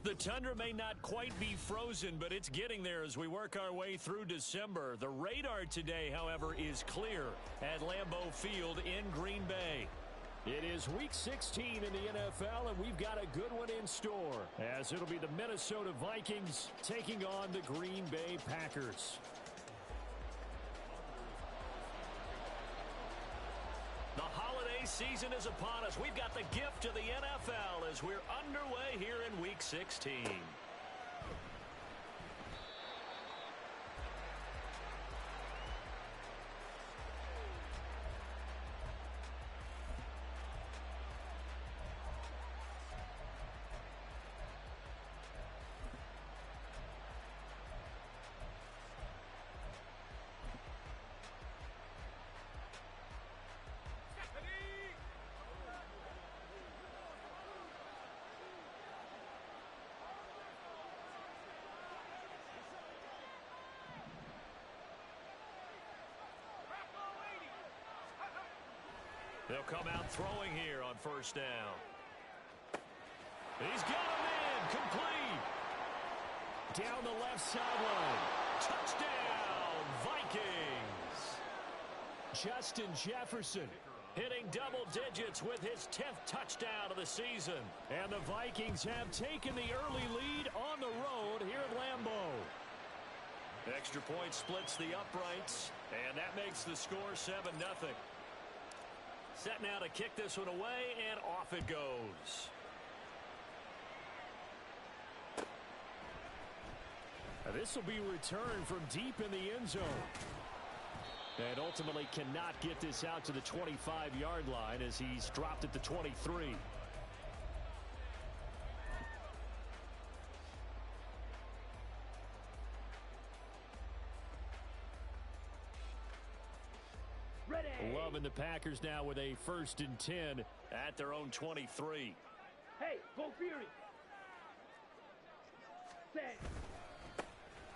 The tundra may not quite be frozen, but it's getting there as we work our way through December. The radar today, however, is clear at Lambeau Field in Green Bay. It is Week 16 in the NFL, and we've got a good one in store, as it'll be the Minnesota Vikings taking on the Green Bay Packers. The holiday season is upon us. We've got the gift of the NFL as we're underway here in Week 16. They'll come out throwing here on first down. He's got him in. Complete. Down the left sideline. Touchdown, Vikings. Justin Jefferson hitting double digits with his 10th touchdown of the season. And the Vikings have taken the early lead on the road here at Lambeau. Extra point splits the uprights, and that makes the score 7-0. Set now to kick this one away, and off it goes. This will be returned from deep in the end zone. And ultimately cannot get this out to the 25-yard line as he's dropped at the 23. Loving the Packers now with a 1st and 10 at their own 23. Hey, go Fury. Set.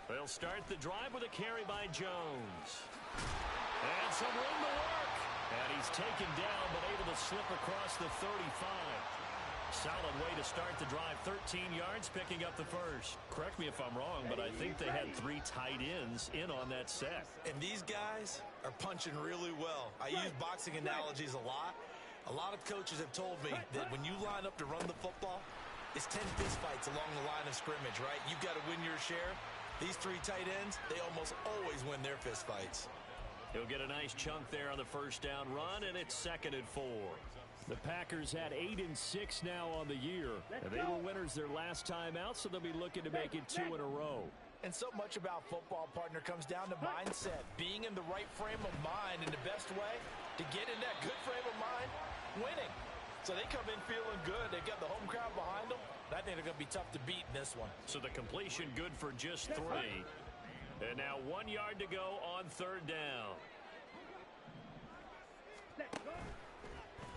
They'll start the drive with a carry by Jones. And some room to work. And he's taken down but able to slip across the 35. Solid way to start the drive. 13 yards, picking up the first. Correct me if I'm wrong, but I think they had 3 tight ends in on that set. And these guys are punching really well. I use boxing analogies a lot. A lot of coaches have told me that when you line up to run the football, it's 10 fistfights along the line of scrimmage, right? You've got to win your share. These 3 tight ends, they almost always win their fistfights. He'll get a nice chunk there on the first down run, and it's 2nd and 4. The Packers had 8 and 6 now on the year, and they were winners their last time out, so they'll be looking to make it 2 in a row. And so much about football, partner, comes down to mindset. Being in the right frame of mind, and the best way to get in that good frame of mind, winning. So they come in feeling good. They've got the home crowd behind them. I think they're going to be tough to beat in this one. So the completion good for just 3. And now 1 yard to go on 3rd down.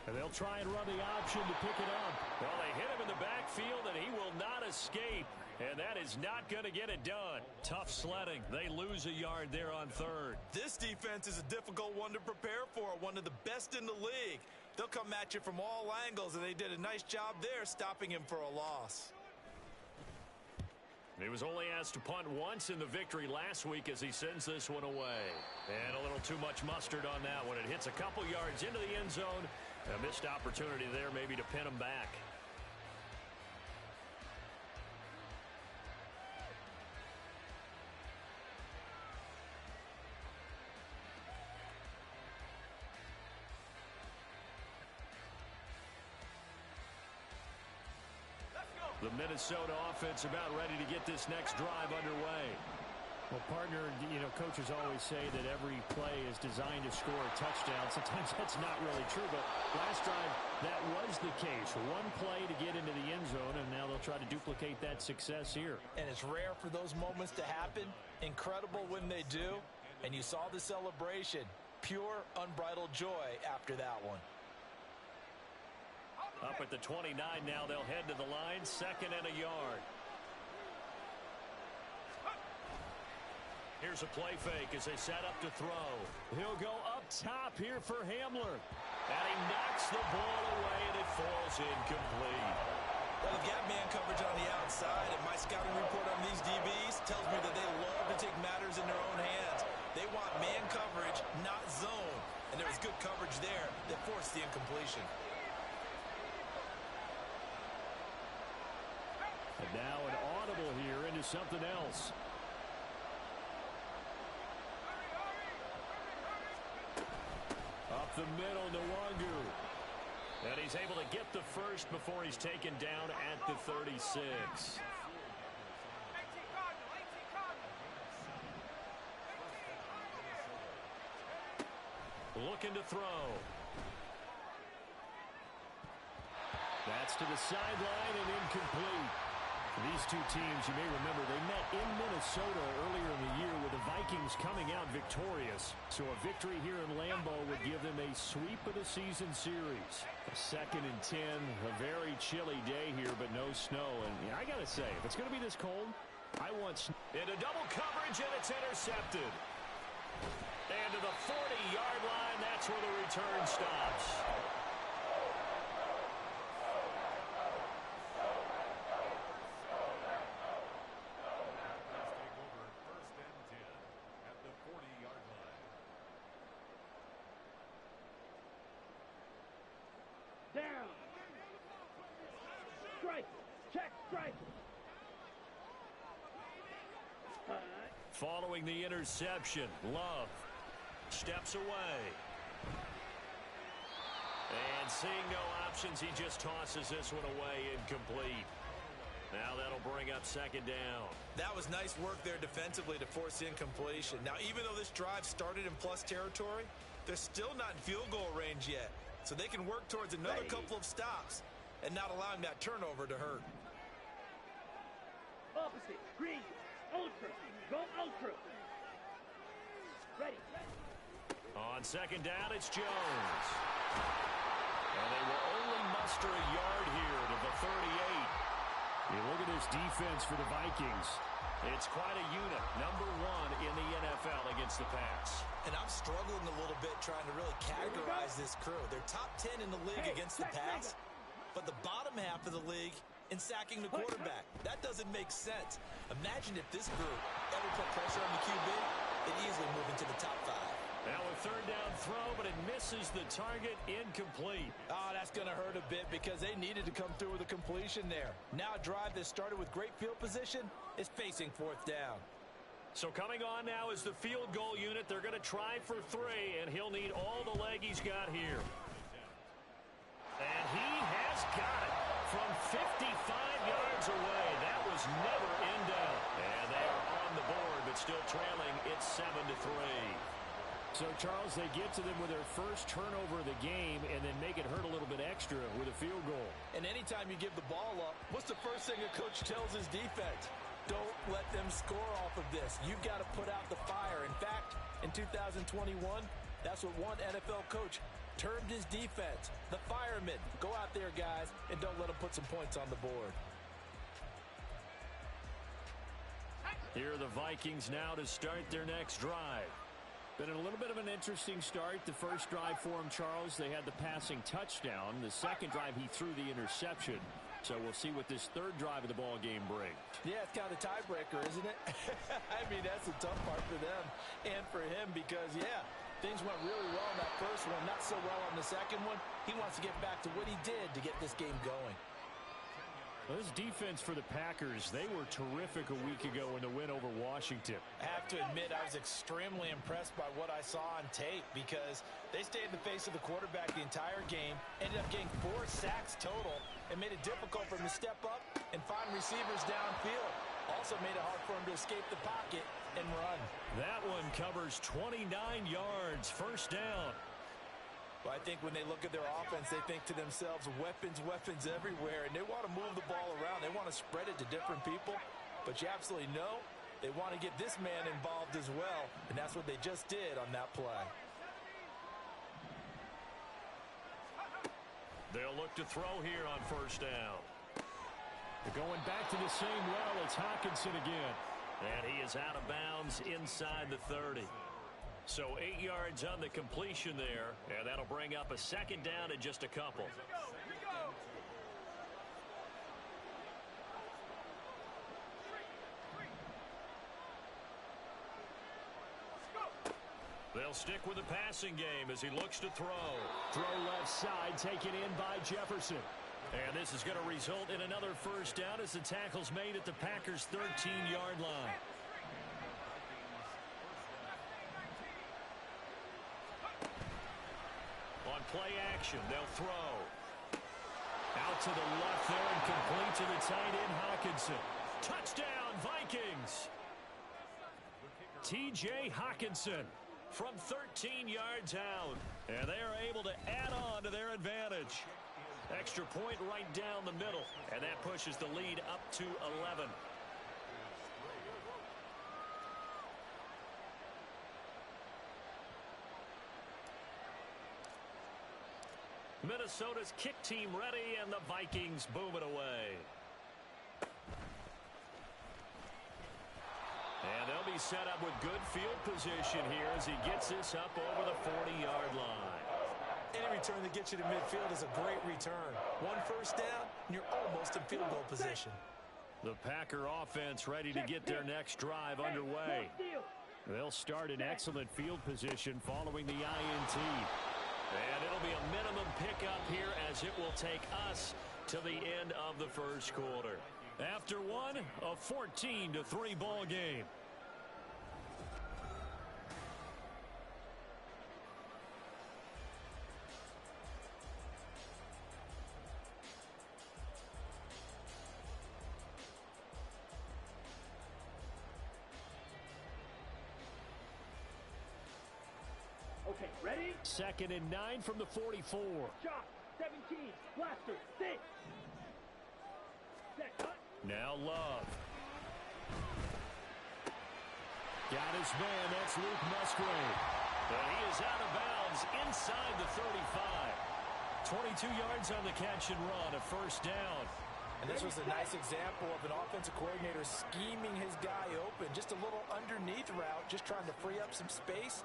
And they'll try and run the option to pick it up. Well, they hit him in the backfield, and he will not escape. And that is not going to get it done. Tough sledding. They lose a yard there on 3rd. This defense is a difficult one to prepare for, one of the best in the league. They'll come at you from all angles, and they did a nice job there stopping him for a loss. He was only asked to punt once in the victory last week as he sends this one away. And a little too much mustard on that one. It hits a couple yards into the end zone. A missed opportunity there maybe to pin him back. The Minnesota offense about ready to get this next drive underway. Well, partner, coaches always say that every play is designed to score a touchdown. Sometimes that's not really true, but last drive, that was the case. One play to get into the end zone, and now they'll try to duplicate that success here. And it's rare for those moments to happen. Incredible when they do. And you saw the celebration. Pure, unbridled joy after that one. Up at the 29 now, they'll head to the line, 2nd and a yard. Here's a play fake as they set up to throw. He'll go up top here for Hamler. And he knocks the ball away, and it falls incomplete. Well, they've got man coverage on the outside, and my scouting report on these DBs tells me that they love to take matters in their own hands. They want man coverage, not zone. And there was good coverage there that forced the incompletion. And now an audible here into something else. Up the middle, Nwangu. And he's able to get the first before he's taken down at the 36. Looking to throw. That's to the sideline and incomplete. These two teams, you may remember, they met in Minnesota earlier in the year with the Vikings coming out victorious. So a victory here in Lambeau would give them a sweep of the season series. A 2nd and 10, a very chilly day here, but no snow. And yeah, I got to say, if it's going to be this cold, I want snow. Into double coverage, and it's intercepted. And to the 40-yard line, that's where the return stops. Down. Strike. Check. Strike. Following the interception, Love steps away. And seeing no options, he just tosses this one away, incomplete. Now that'll bring up 2nd down. That was nice work there defensively to force the incompletion. Now, even though this drive started in plus territory, they're still not in field goal range yet. So they can work towards another couple of stops and not allowing that turnover to hurt. Opposite. Green. Ultra. Go ultra. Ready. On 2nd down, it's Jones. And they will only muster a yard here to the 38. You look at this defense for the Vikings. It's quite a unit. Number 1 in the NFL against the pass. And I'm struggling a little bit trying to really categorize this crew. They're top 10 in the league against the pass, but the bottom half of the league in sacking the quarterback. That doesn't make sense. Imagine if this group ever put pressure on the QB, they'd easily move into the top 5. Now a 3rd down throw, but it misses the target, incomplete. Oh, that's going to hurt a bit because they needed to come through with a completion there. Now a drive that started with great field position is facing 4th down. So coming on now is the field goal unit. They're going to try for 3, and he'll need all the leg he's got here. And he has got it from 55 yards away. That was never in doubt. And they are on the board, but still trailing. It's 7-3. So, Charles, they get to them with their first turnover of the game and then make it hurt a little bit extra with a field goal. And anytime you give the ball up, what's the first thing a coach tells his defense? Don't let them score off of this. You've got to put out the fire. In fact, in 2021, that's what one NFL coach termed his defense. The firemen. Go out there, guys, and don't let them put some points on the board. Here are the Vikings now to start their next drive. Been a little bit of an interesting start. The first drive for him, Charles, they had the passing touchdown. The second drive, he threw the interception. So we'll see what this 3rd drive of the ball game brings. Yeah, it's kind of a tiebreaker, isn't it? I mean, that's the tough part for them and for him because, yeah, things went really well in that first one, not so well on the second one. He wants to get back to what he did to get this game going. Well, this defense for the Packers, they were terrific a week ago in the win over Washington. I have to admit, I was extremely impressed by what I saw on tape because they stayed in the face of the quarterback the entire game, ended up getting 4 sacks total, and made it difficult for him to step up and find receivers downfield. Also made it hard for him to escape the pocket and run. That one covers 29 yards, 1st down. But I think when they look at their offense, they think to themselves, weapons, weapons everywhere, and they want to move the ball around. They want to spread it to different people, but you absolutely know they want to get this man involved as well, and that's what they just did on that play. They'll look to throw here on 1st down. They're going back to the same well. It's Hockenson again. And he is out of bounds inside the 30. So 8 yards on the completion there, and that'll bring up a 2nd down and just a couple. They'll stick with the passing game as he looks to throw. Throw left side, taken in by Jefferson. And this is going to result in another first down as the tackle's made at the Packers' 13-yard line. On play action, they'll throw. Out to the left there and complete to the tight end, Hockenson. Touchdown, Vikings! T.J. Hockenson from 13 yards out. And they are able to add on to their advantage. Extra point right down the middle. And that pushes the lead up to 11. Minnesota's kick team ready, and the Vikings boom it away. And they'll be set up with good field position here as he gets this up over the 40-yard line. Any return that gets you to midfield is a great return. One first down, and you're almost in field goal position. The Packer offense ready to get their next drive underway. They'll start in excellent field position following the INT. And it'll be a minimum pickup here as it will take us to the end of the first quarter. After one, a 14-3 ball game. Okay, ready? 2nd and 9 from the 44. Shot, 17, blaster, 6. Set, cut. Now Love. Got his man, that's Luke Musgrave. And he is out of bounds inside the 35. 22 yards on the catch and run, a first down. And this was a nice example of an offensive coordinator scheming his guy open. Just a little underneath route, just trying to free up some space.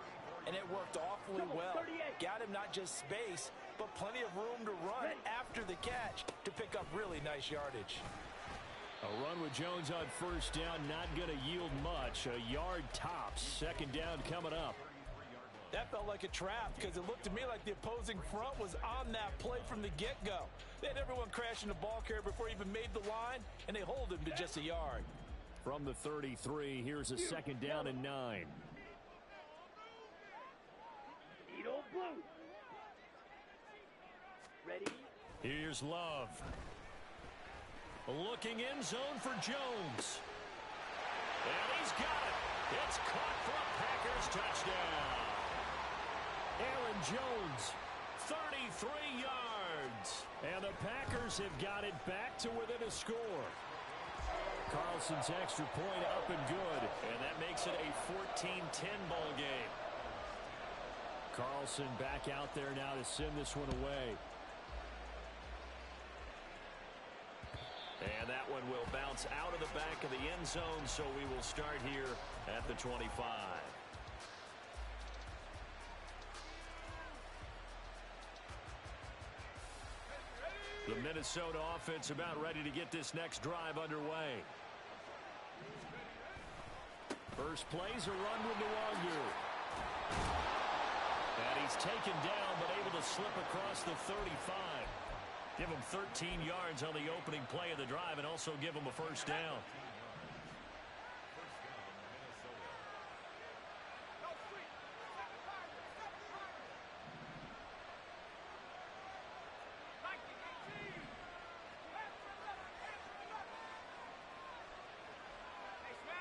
And it worked awfully well. Got him not just space, but plenty of room to run after the catch to pick up really nice yardage. A run with Jones on first down, not going to yield much. A yard tops. 2nd down coming up. That felt like a trap because it looked to me like the opposing front was on that play from the get-go. They had everyone crashing the ball carrier before he even made the line, and they hold him to just a yard. From the 33, here's a 2nd down and 9. Blue. Ready? Here's Love. Looking in zone for Jones. And he's got it. It's caught for a Packers touchdown. Aaron Jones, 33 yards. And the Packers have got it back to within a score. Carlson's extra point up and good. And that makes it a 14-10 ball game. Carlson back out there now to send this one away. And that one will bounce out of the back of the end zone, so we will start here at the 25. The Minnesota offense about ready to get this next drive underway. First play's a run with Nwangu. And he's taken down, but able to slip across the 35. Give him 13 yards on the opening play of the drive and also give him a first down.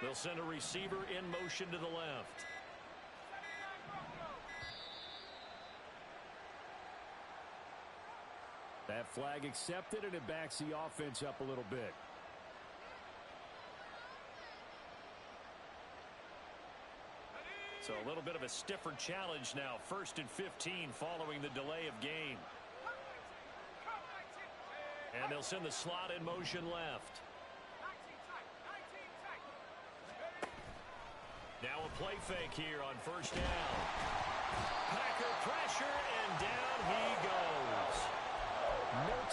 They'll send a receiver in motion to the left. That flag accepted, and it backs the offense up a little bit. So a little bit of a stiffer challenge now. 1st and 15 following the delay of game. And they'll send the slot in motion left. Now a play fake here on first down. Packer pressure, and down he goes.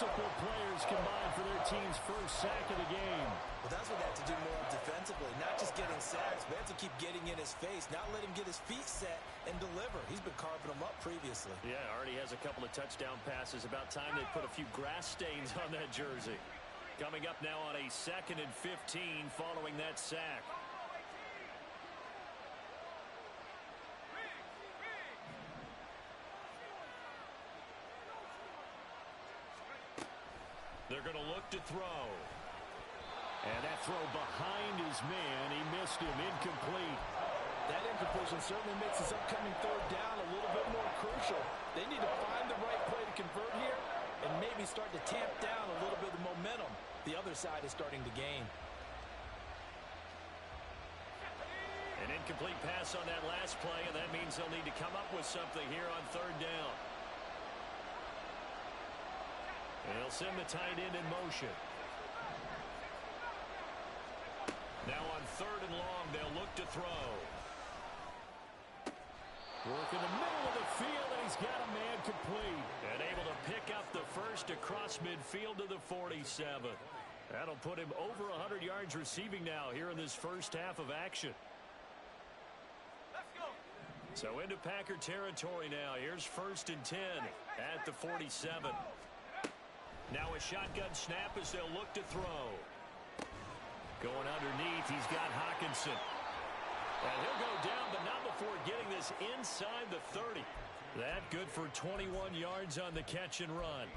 multiple players combined for their team's first sack of the game. Well, that's what they have to do more defensively, not just getting sacks, but have to keep getting in his face, not let him get his feet set and deliver. He's been carving them up previously. Yeah, already has a couple of touchdown passes. About time they put a few grass stains on that jersey. Coming up now on a 2nd and 15 following that sack. They're going to look to throw. And that throw behind his man. He missed him. Incomplete. That incompletion certainly makes this upcoming 3rd down a little bit more crucial. They need to find the right play to convert here and maybe start to tamp down a little bit of momentum the other side is starting to gain. An incomplete pass on that last play, and that means they'll need to come up with something here on 3rd down. And they'll send the tight end in motion. Now on 3rd and long, they'll look to throw. Work in the middle of the field, and he's got a man complete. And able to pick up the first across midfield to the 47. That'll put him over 100 yards receiving now here in this first half of action. So into Packer territory now. Here's 1st and 10 at the 47. Now a shotgun snap as they'll look to throw. Going underneath, he's got Hawkinson. And he'll go down, but not before getting this inside the 30. That good for 21 yards on the catch and run.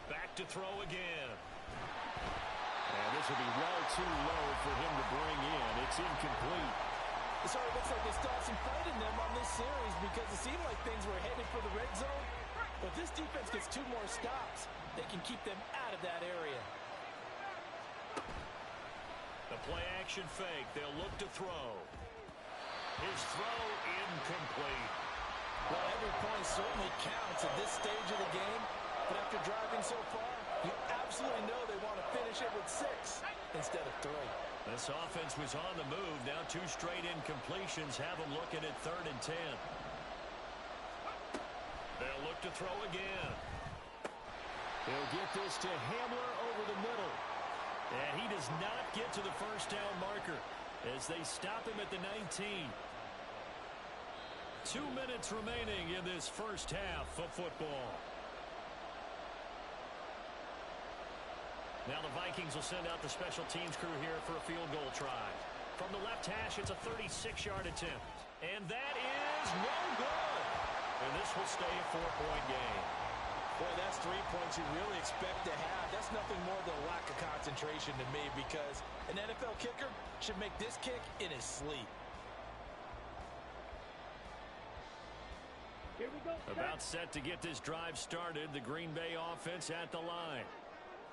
Back to throw again. And this will be well too low for him to bring in. It's incomplete. It sort of looks like they still have some fight in them on this series because it seemed like things were headed for the red zone. But this defense gets 2 more stops. They can keep them out of that area. The play action fake. They'll look to throw. His throw incomplete. Well, every point certainly counts at this stage of the game. But after driving so far, you absolutely know they want to finish it with 6 instead of 3. This offense was on the move. Now 2 straight incompletions have them looking at 3rd and 10. They'll look to throw again. He'll get this to Hamler over the middle. And he does not get to the first down marker as they stop him at the 19. 2 minutes remaining in this first half of football. Now the Vikings will send out the special teams crew here for a field goal try. From the left hash, it's a 36-yard attempt. And that is no good. And this will stay a 4-point game. Boy, that's 3 points you really expect to have. That's nothing more than a lack of concentration to me because an NFL kicker should make this kick in his sleep. Here we go. About set to get this drive started. The Green Bay offense at the line.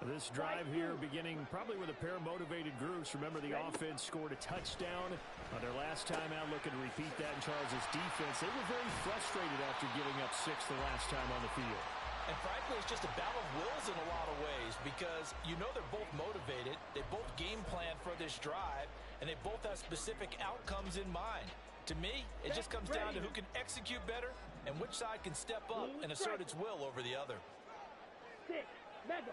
This drive here beginning probably with a pair of motivated groups. Remember, the offense scored a touchdown on their last time out. Looking to repeat that in Charles' defense. They were very frustrated after giving up 6 the last time on the field. And frankly, it's just a battle of wills in a lot of ways because you know they're both motivated. They both game plan for this drive, and they both have specific outcomes in mind. To me, it just comes down to who can execute better and which side can step up and assert its will over the other. 6, mega.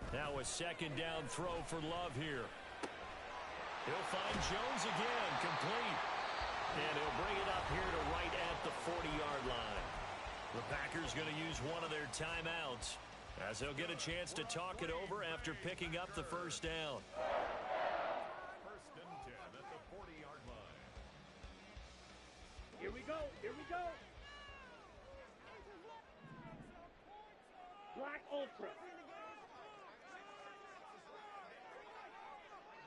Now a 2nd down throw for Love here. He'll find Jones again, complete. And he'll bring it up here to right at the 40-yard line. The Packers going to use one of their timeouts as they'll get a chance to talk it over after picking up the first down. 1st and 10 at the 40-yard line. Here we go. Here we go. Black Ultra.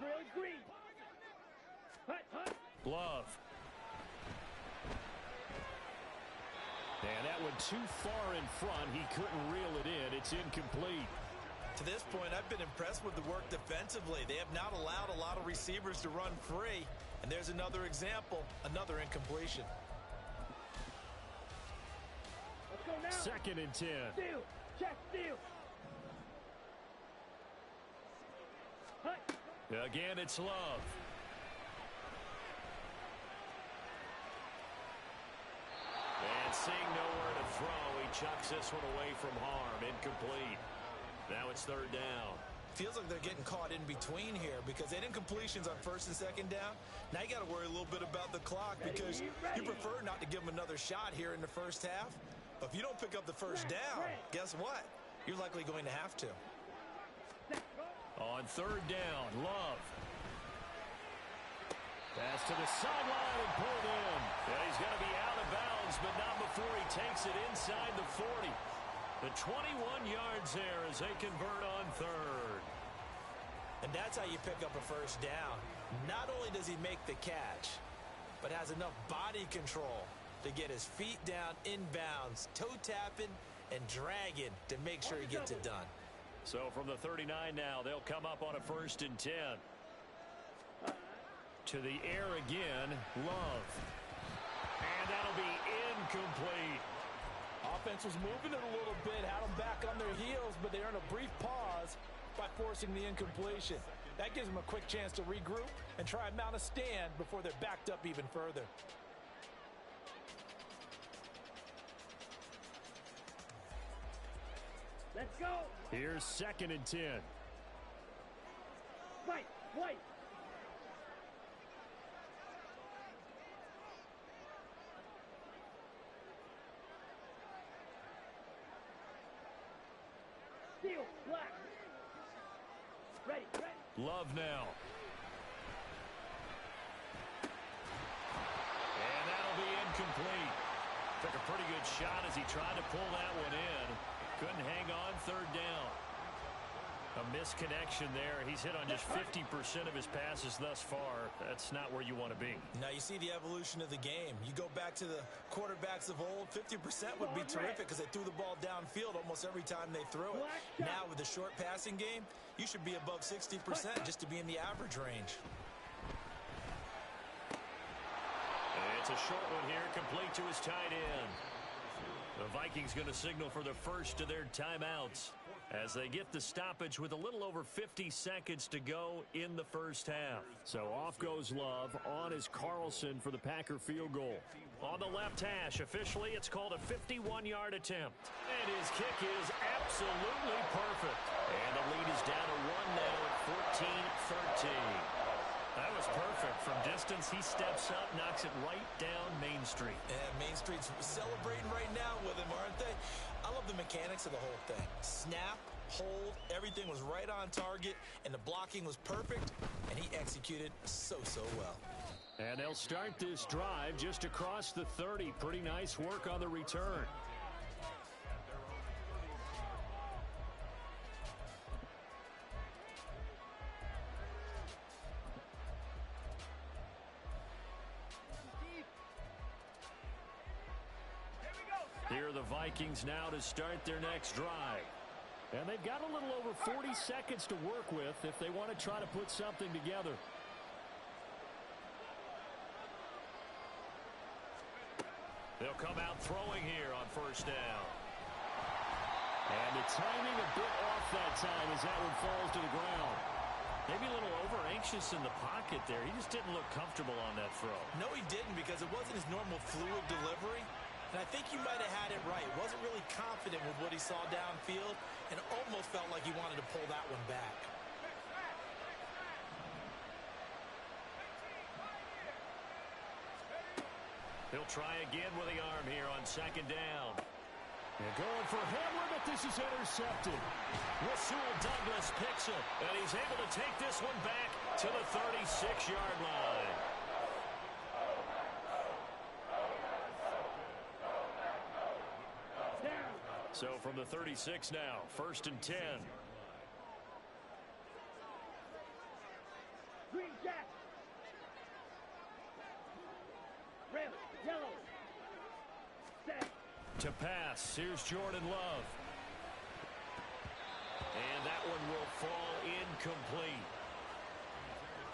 Droid green. Hut, hut. Glove. And that went too far in front. He couldn't reel it in. It's incomplete. To this point, I've been impressed with the work defensively. They have not allowed a lot of receivers to run free. And there's another example, another incompletion. Let's go now. 2nd and 10. Steal. Check steal. Hut. Again, it's Love. And seeing nowhere to throw, he chucks this one away from harm. Incomplete. Now it's 3rd down. Feels like they're getting caught in between here because they did incompletions on 1st and 2nd down. Now you got to worry a little bit about the clock because you prefer not to give them another shot here in the 1st half. But if you don't pick up the 1st down, guess what? You're likely going to have to. On 3rd down, Love. Pass to the sideline and pulled in. Yeah, he's going to be out of bounds, but not before he takes it inside the 40. The 21 yards there as they convert on 3rd. And that's how you pick up a 1st down. Not only does he make the catch, but has enough body control to get his feet down inbounds, toe tapping and dragging to make sure he gets it done. So from the 39 now, they'll come up on a 1st and 10. To the air again, Love. And that'll be incomplete. Offense was moving it a little bit, had them back on their heels, but they earned a brief pause by forcing the incompletion. That gives them a quick chance to regroup and try and mount a stand before they're backed up even further. Let's go. Here's 2nd and 10. White. White. Steal. Black. Ready. Ready. Love now. And that'll be incomplete. Took a pretty good shot as he tried to pull that one in. Couldn't hang on 3rd down. A misconnection there. He's hit on just 50% of his passes thus far. That's not where you want to be. Now you see the evolution of the game. You go back to the quarterbacks of old, 50% would be terrific because they threw the ball downfield almost every time they threw it. Now with the short passing game, you should be above 60% just to be in the average range. It's a short one here, complete to his tight end. The Vikings going to signal for the first of their timeouts as they get the stoppage with a little over 50 seconds to go in the 1st half. So off goes Love. On is Carlson for the Packer field goal. On the left hash, officially, it's called a 51-yard attempt. And his kick is absolutely perfect. And the lead is down to 1 now at 14-13. That was perfect. From distance, he steps up, knocks it right down Main Street. And Main Street's celebrating right now with him, aren't they? I love the mechanics of the whole thing. Snap, hold, everything was right on target, and the blocking was perfect, and he executed so well. And they'll start this drive just across the 30. Pretty nice work on the return. Here are the Vikings now to start their next drive. And they've got a little over 40 seconds to work with if they want to try to put something together. They'll come out throwing here on 1st down. And the timing a bit off that time as that one falls to the ground. Maybe a little over-anxious in the pocket there. He just didn't look comfortable on that throw. No, he didn't because it wasn't his normal fluid delivery. And I think you might have had it right. Wasn't really confident with what he saw downfield and almost felt like he wanted to pull that one back. He'll try again with the arm here on 2nd down. They're going for Hamler, but this is intercepted. Rasul Douglas picks it, and he's able to take this one back to the 36-yard line. So from the 36 now, 1st and 10. Green jack. Red, yellow. Set. To pass, here's Jordan Love. And that one will fall incomplete.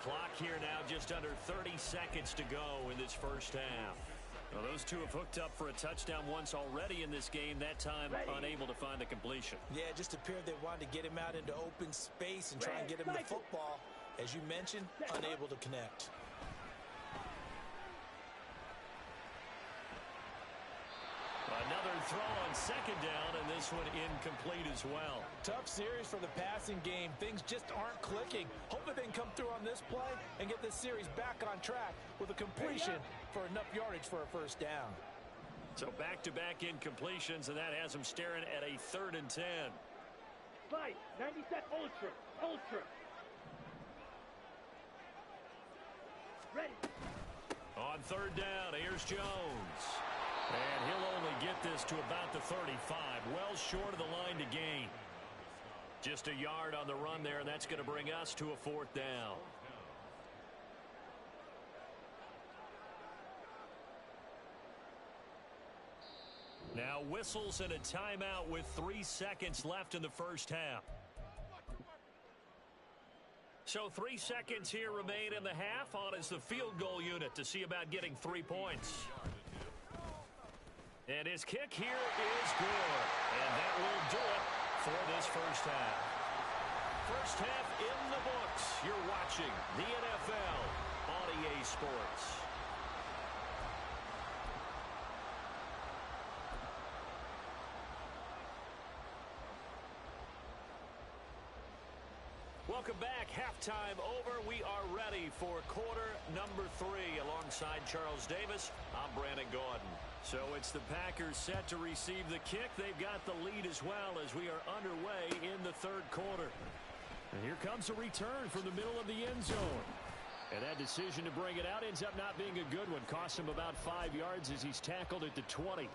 Clock here now just under 30 seconds to go in this 1st half. Well, those two have hooked up for a touchdown once already in this game, that time unable to find the completion. Yeah, it just appeared they wanted to get him out into open space and try and get him the football. As you mentioned, unable to connect. Another throw on second down, and this one incomplete as well. Tough series for the passing game. Things just aren't clicking. Hopefully they can come through on this play and get this series back on track with a completion for enough yardage for a first down. So back-to-back incompletions, and that has them staring at a 3rd and 10. Fight, 90 set ultra, ultra. Ready. On 3rd down, here's Jones. And he'll only get this to about the 35, well short of the line to gain. Just a yard on the run there, and that's going to bring us to a 4th down. Now whistles and a timeout with 3 seconds left in the first half. So 3 seconds here remain in the half. On is the field goal unit to see about getting 3 points. And his kick here is good. And that will do it for this first half. First half in the books. You're watching the NFL on EA Sports. Welcome back. Halftime over. We are ready for quarter number 3. Alongside Charles Davis, I'm Brandon Gaudin. So it's the Packers set to receive the kick. They've got the lead as well as we are underway in the 3rd quarter. And here comes a return from the middle of the end zone. And that decision to bring it out ends up not being a good one. Cost him about 5 yards as he's tackled at the 20.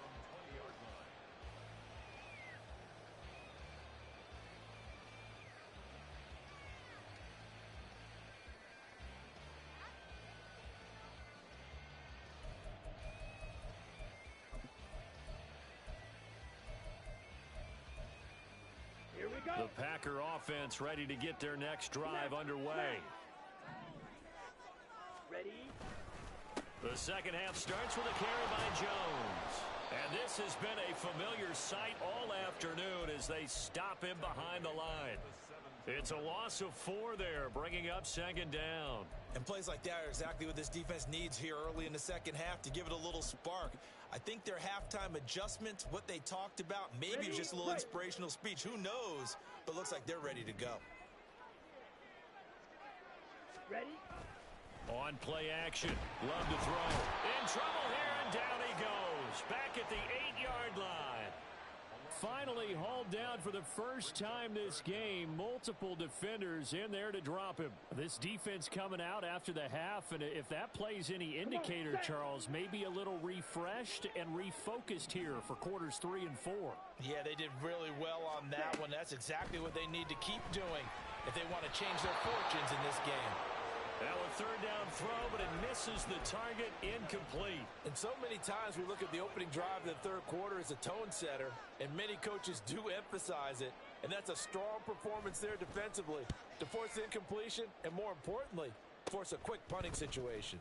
The Packer offense ready to get their next drive underway. Ready. The second half starts with a carry by Jones. And this has been a familiar sight all afternoon as they stop him behind the line. It's a loss of 4 there, bringing up 2nd down. And plays like that are exactly what this defense needs here early in the second half to give it a little spark. I think their halftime adjustment, what they talked about, maybe it was just a little inspirational speech. Who knows? But looks like they're ready to go. Ready. On play action. Love to throw. In trouble here, and down he goes. Back at the 8-yard line. Finally hauled down for the first time this game. Multiple defenders in there to drop him. This defense coming out after the half, and if that plays any indicator, Charles, maybe a little refreshed and refocused here for quarters 3 and 4. Yeah, they did really well on that one. That's exactly what they need to keep doing if they want to change their fortunes in this game. Now a 3rd down throw, but it misses the target, incomplete. And so many times we look at the opening drive of the 3rd quarter as a tone setter, and many coaches do emphasize it. And that's a strong performance there defensively to force the incompletion and, more importantly, force a quick punting situation.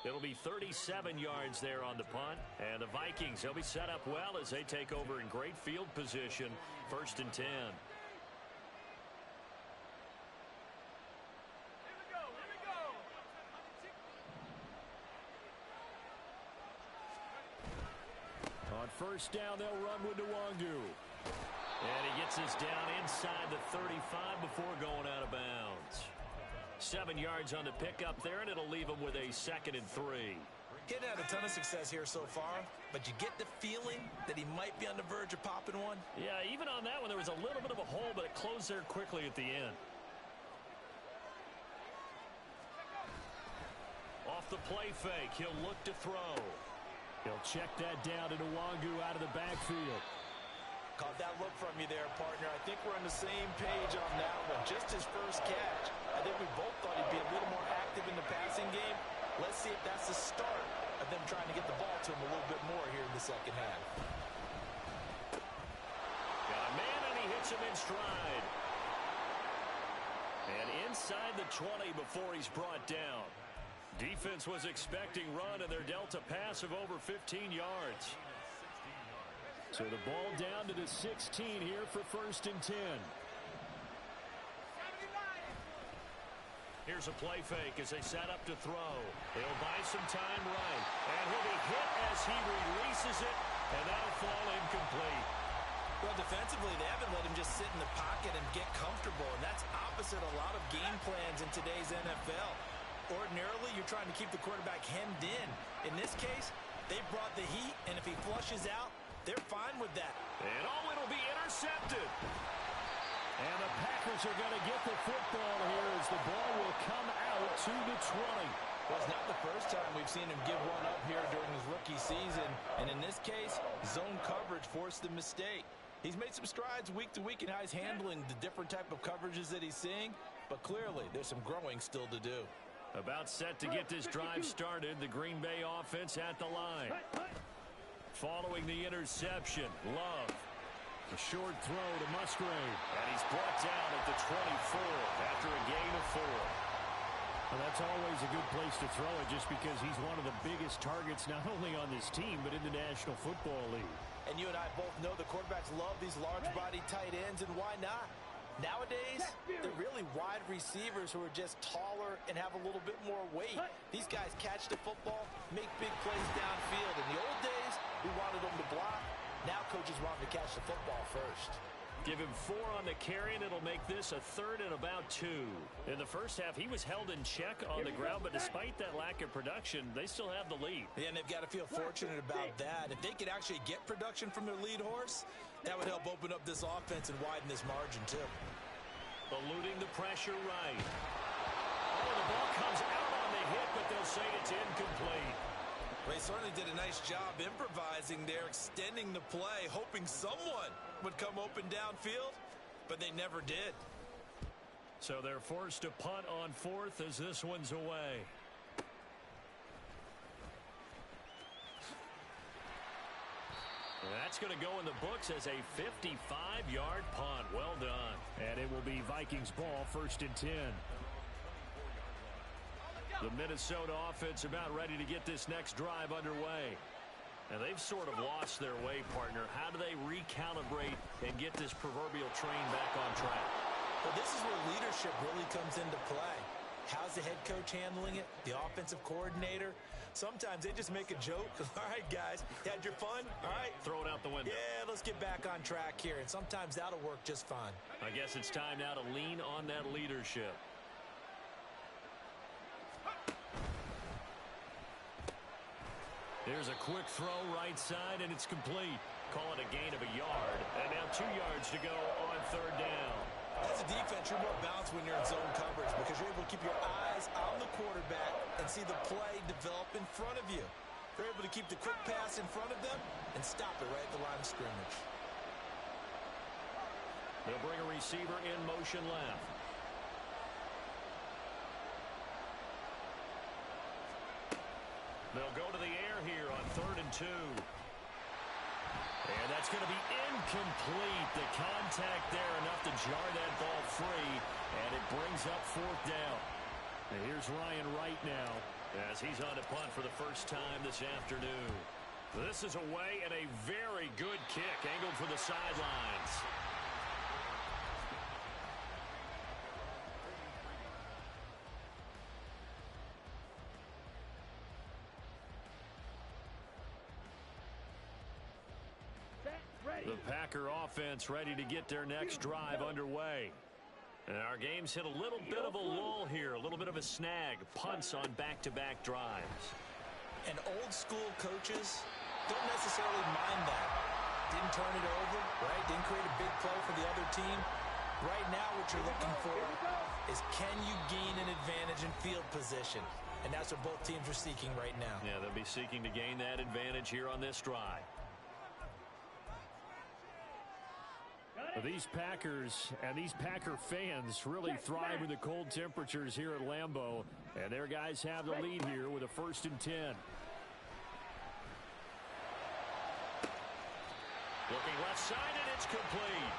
It'll be 37 yards there on the punt. And the Vikings, they'll be set up well as they take over in great field position. 1st and 10. On 1st down, they'll run with Nwangu. And he gets this down inside the 35 before going out of bounds. 7 yards on the pickup there, and it'll leave him with a 2nd and 3. Getting had a ton of success here so far, but you get the feeling that he might be on the verge of popping one. Yeah, even on that one, there was a little bit of a hole, but it closed there quickly at the end. Off the play fake, he'll look to throw. He'll check that down to Nwangu out of the backfield. Caught that look from you there, partner. I think we're on the same page on that one. Just his first catch. I think we both thought he'd be a little more active in the passing game. Let's see if that's the start of them trying to get the ball to him a little bit more here in the second half. Got a man, and he hits him in stride. And inside the 20 before he's brought down. Defense was expecting run, and they're dealt a pass of over 15 yards. So the ball down to the 16 here for 1st and 10. Here's a play fake as they set up to throw. He'll buy some time right. And he'll be hit as he releases it, and that'll fall incomplete. Well, defensively, they haven't let him just sit in the pocket and get comfortable, and that's opposite a lot of game plans in today's NFL. Ordinarily, you're trying to keep the quarterback hemmed in. In this case, they brought the heat, and if he flushes out, they're fine with that. And it'll be intercepted. And the Packers are going to get the football here as the ball will come out to the 20. Well, it's not the first time we've seen him give one up here during his rookie season. And in this case, zone coverage forced the mistake. He's made some strides week to week in how he's handling the different type of coverages that he's seeing. But clearly, there's some growing still to do. About set to get this drive started, the Green Bay offense at the line. Following the interception, Love. A short throw to Musgrave. And he's brought down at the 24 after a gain of 4. Well, that's always a good place to throw it just because he's one of the biggest targets not only on this team but in the National Football League. And you and I both know the quarterbacks love these large-body tight ends, and why not? Nowadays, they're really wide receivers who are just taller and have a little bit more weight. These guys catch the football, make big plays downfield. In the old days, we wanted them to block. Now coaches want them to catch the football first. Give him 4 on the carry, and it'll make this a 3rd and about 2. In the first half, he was held in check on the ground, but despite that lack of production, they still have the lead. Yeah, and they've got to feel fortunate about that. If they could actually get production from their lead horse, that would help open up this offense and widen this margin, too. Eluding the pressure right. Oh, the ball comes out on the hit, but they'll say it's incomplete. Well, he certainly did a nice job improvising there, extending the play, hoping someone would come open downfield, but they never did. So they're forced to punt on 4th as this one's away. That's going to go in the books as a 55-yard punt. Well done. And it will be Vikings ball, 1st and 10. The Minnesota offense about ready to get this next drive underway. And they've sort of lost their way, partner. How do they recalibrate and get this proverbial train back on track? Well, this is where leadership really comes into play. How's the head coach handling it? The offensive coordinator? Sometimes they just make a joke. All right, guys, you had your fun? All right. Throw it out the window. Yeah, let's get back on track here. And sometimes that'll work just fine. I guess it's time now to lean on that leadership. There's a quick throw right side, and it's complete. Call it a gain of a yard. And now 2 yards to go on 3rd down. As a defense, you're more balanced when you're in zone coverage because you're able to keep your eyes on the quarterback and see the play develop in front of you. You're able to keep the quick pass in front of them and stop it right at the line of scrimmage. They'll bring a receiver in motion left. They'll go to the air here on 3rd and 2. And that's going to be incomplete. The contact there enough to jar that ball free, and it brings up 4th down. And here's Ryan Wright now as he's on to punt for the first time this afternoon. This is away, and a very good kick angled for the sidelines. The Packer offense ready to get their next drive underway. And our game's hit a little bit of a lull here, a little bit of a snag. Punts on back-to-back drives. And old school coaches don't necessarily mind that. Didn't turn it over, right? Didn't create a big play for the other team. Right now what you're looking for is can you gain an advantage in field position? And that's what both teams are seeking right now. Yeah, they'll be seeking to gain that advantage here on this drive. These Packers and these Packer fans really thrive in the cold temperatures here at Lambeau. And their guys have the lead here with a 1st and 10. Looking left side, and it's complete.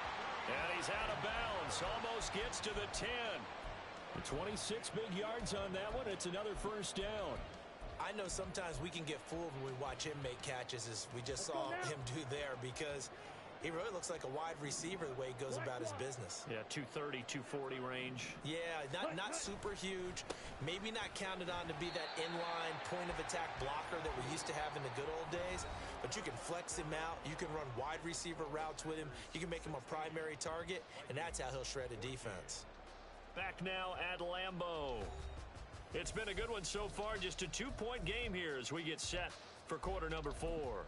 And he's out of bounds. Almost gets to the 10. 26 big yards on that one. It's another first down. I know sometimes we can get fooled when we watch him make catches, as we just saw him do there, because he really looks like a wide receiver the way he goes about his business. Yeah, 230, 240 range. Yeah, not super huge. Maybe not counted on to be that inline point-of-attack blocker that we used to have in the good old days, but you can flex him out. You can run wide receiver routes with him. You can make him a primary target, and that's how he'll shred a defense. Back now at Lambeau. It's been a good one so far. Just a 2-point game here as we get set for quarter number 4.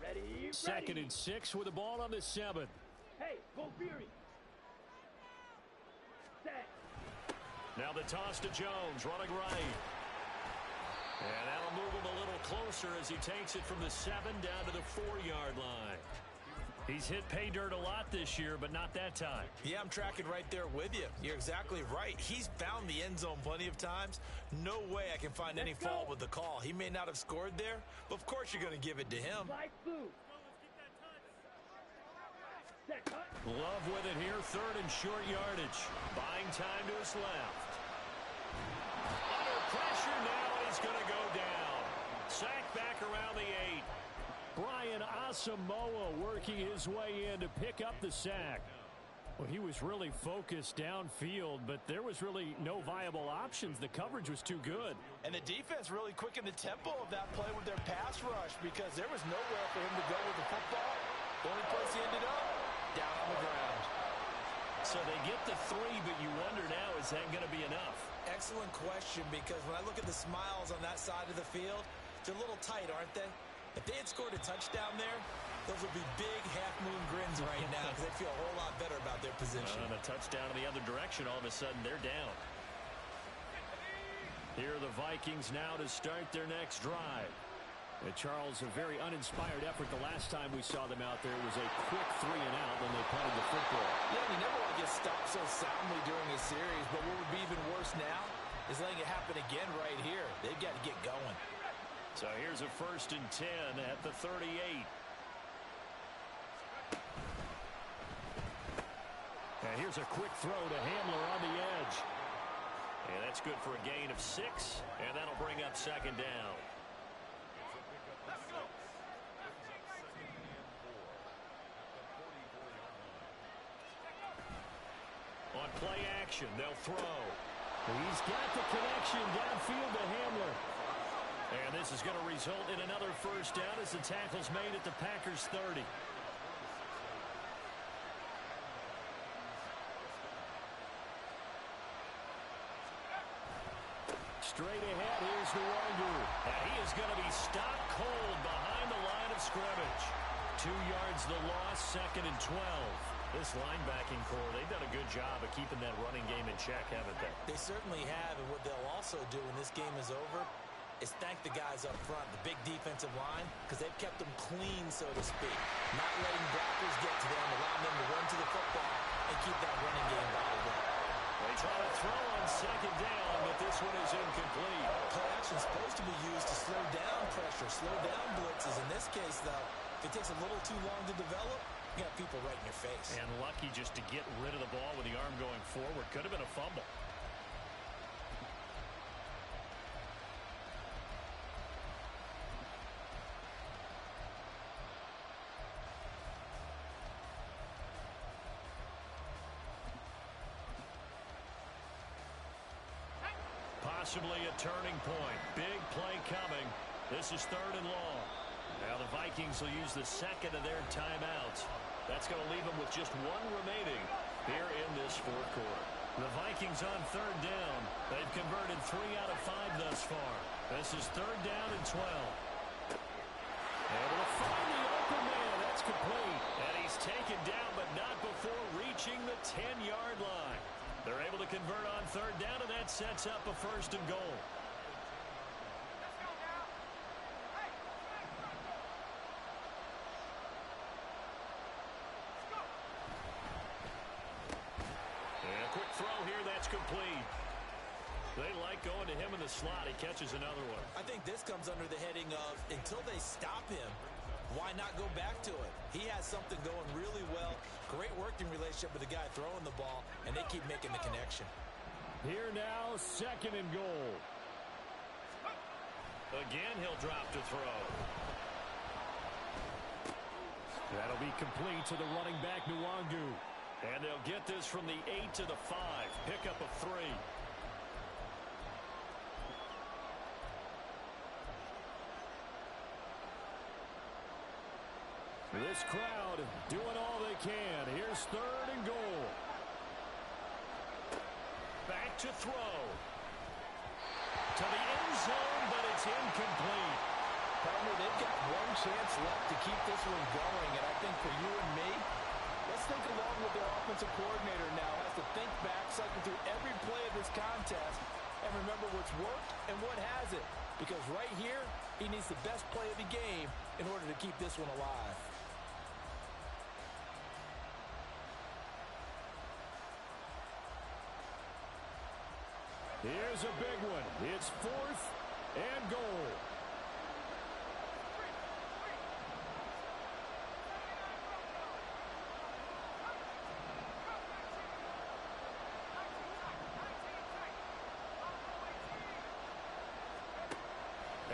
Ready. 2nd and 6 with the ball on the 7. Hey, go Fury. Set. Now the toss to Jones, running right. And that'll move him a little closer as he takes it from the 7 down to the 4-yard line. He's hit pay dirt a lot this year, but not that time. Yeah, I'm tracking right there with you. You're exactly right. He's found the end zone plenty of times. No way I can find any fault with the call. He may not have scored there, but of course you're going to give it to him. Love with it here, 3rd and short yardage. Buying time to his left. Under pressure now, and he's going to go down. Sacked back around the 8. Brian Asamoah working his way in to pick up the sack. Well, he was really focused downfield, but there was really no viable options. The coverage was too good. And the defense really quickened the tempo of that play with their pass rush, because there was nowhere for him to go with the football. The only place he ended up, down on the ground. So they get the 3, but you wonder now, is that going to be enough? Excellent question, because when I look at the smiles on that side of the field, they're a little tight, aren't they? If they had scored a touchdown there, those would be big half-moon grins right now, because they feel a whole lot better about their position. And a touchdown in the other direction, all of a sudden they're down. Here are the Vikings now to start their next drive. And Charles, a very uninspired effort the last time we saw them out there. It was a quick 3 and out when they punted the football. Yeah, you never want to get stopped so soundly during a series, but what would be even worse now is letting it happen again right here. They've got to get going. So here's a 1st and 10 at the 38. And here's a quick throw to Hamler on the edge. And that's good for a gain of 6, and that'll bring up 2nd down. On play action, they'll throw. He's got the connection downfield to Hamler. And this is going to result in another 1st down as the tackle's made at the Packers' 30. Straight ahead, here's Nwogu. And he is going to be stopped cold behind the line of scrimmage. 2 yards the loss, 2nd and 12. This linebacking core, they've done a good job of keeping that running game in check, haven't they? They certainly have, and what they'll also do when this game is over is thank the guys up front, the big defensive line, because they've kept them clean, so to speak. Not letting blockers get to them, allowing them to run to the football and keep that running game bottled up. They try to throw on 2nd down, but this one is incomplete. Play action is supposed to be used to slow down pressure, slow down blitzes. In this case, though, if it takes a little too long to develop, you got people right in your face. And lucky just to get rid of the ball with the arm going forward. Could have been a fumble. Possibly a turning point. Big play coming. This is 3rd and long. Now the Vikings will use the 2nd of their timeouts. That's going to leave them with just 1 remaining here in this 4th quarter. The Vikings on 3rd down. They've converted 3 out of 5 thus far. This is 3rd down and 12. Able to find the open man. That's complete. And he's taken down, but not before reaching the 10-yard line. They're able to convert on 3rd down, and that sets up a 1st and goal. And a quick throw here, that's complete. They like going to him in the slot. He catches another one. I think this comes under the heading of, until they stop him, why not go back to it? He has something going really well. Great working relationship with the guy throwing the ball, and they keep making the connection. Here now, 2nd and goal. Again, he'll drop to throw. That'll be complete to the running back, Nwangu. And they'll get this from the 8 to the 5. Pickup of 3. This crowd doing all they can. Here's 3rd and goal. Back to throw. To the end zone, but it's incomplete. Partner, they've got one chance left to keep this one going, and I think for you and me, let's think along with their offensive coordinator now. Has to think back, cycle through every play of this contest, and remember what's worked and what hasn't. Because right here, he needs the best play of the game in order to keep this one alive. Here's a big one. It's 4th and goal.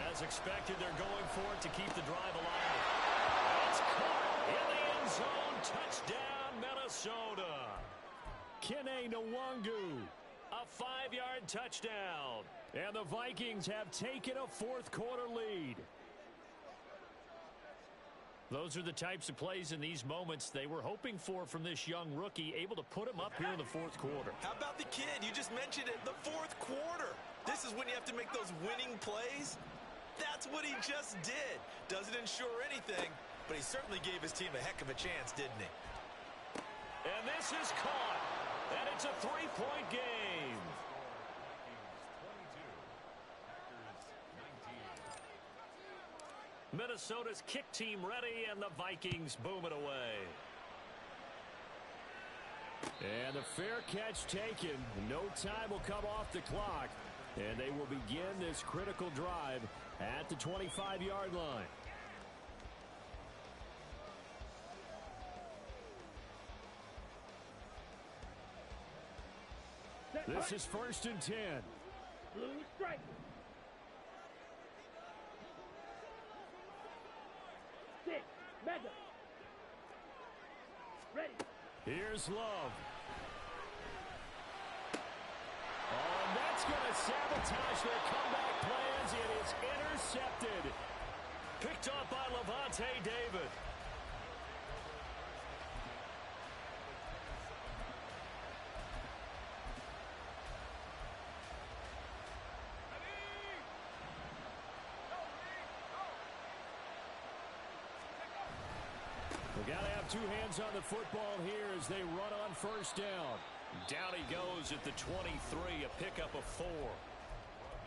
As expected, they're going for it to keep the drive alive. It's caught in the end zone. Touchdown, Minnesota. Kene Nwangu. A 5-yard touchdown. And the Vikings have taken a 4th quarter lead. Those are the types of plays in these moments they were hoping for from this young rookie, able to put him up here in the 4th quarter. How about the kid? You just mentioned it, the 4th quarter. This is when you have to make those winning plays. That's what he just did. Doesn't ensure anything, but he certainly gave his team a heck of a chance, didn't he? And this is caught. And it's a 3-point game. Minnesota's kick team ready, and the Vikings boom it away. And the fair catch taken. No time will come off the clock. And they will begin this critical drive at the 25-yard line. This is 1st and 10. Blue strike. Six. Mega. Ready. Here's Love. Oh, and that's going to sabotage their comeback plans. It is intercepted. Picked up by Levante David. We've got to have two hands on the football here as they run on 1st down. Down he goes at the 23, a pickup of 4.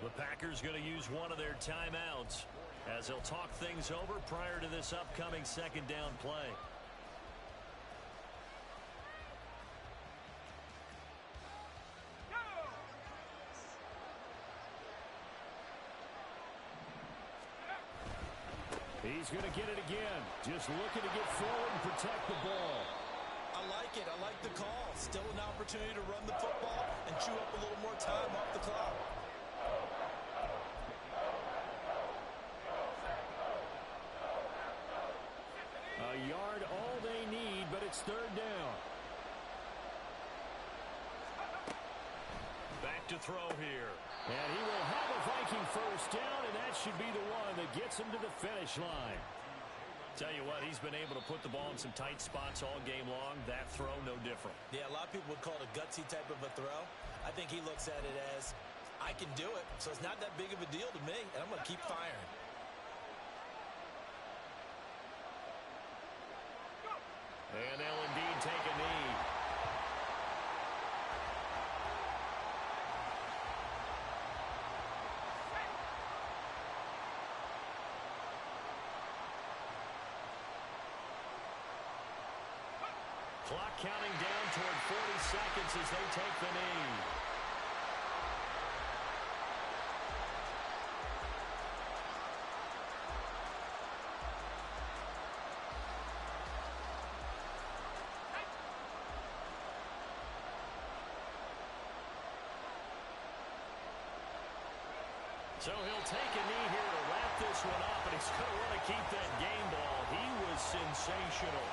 The Packers going to use one of their timeouts as they'll talk things over prior to this upcoming 2nd down play. He's going to get it again. Just looking to get forward and protect the ball. I like it. I like the call. Still an opportunity to run the football and chew up a little more time off the clock. A yard all they need, but it's 3rd down. Back to throw here. And he will have a Viking 1st down, and that should be the one that gets him to the finish line. Tell you what, he's been able to put the ball in some tight spots all game long. That throw, no different. Yeah, a lot of people would call it a gutsy type of a throw. I think he looks at it as, I can do it, so it's not that big of a deal to me, and I'm going to keep firing. And they'll indeed take a knee. Clock counting down toward 40 seconds as they take the knee. So he'll take a knee here to wrap this one up, and he's going to want to keep that game ball. He was sensational.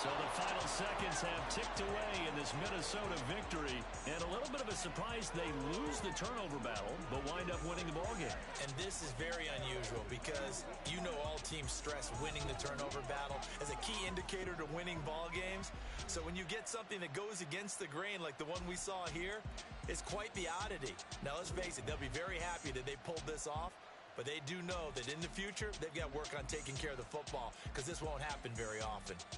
So the final seconds have ticked away in this Minnesota victory. And a little bit of a surprise, they lose the turnover battle, but wind up winning the ballgame. And this is very unusual because you know all teams stress winning the turnover battle as a key indicator to winning ball games. So when you get something that goes against the grain like the one we saw here, it's quite the oddity. Now let's face it, they'll be very happy that they pulled this off. But they do know that in the future, they've got to work on taking care of the football because this won't happen very often.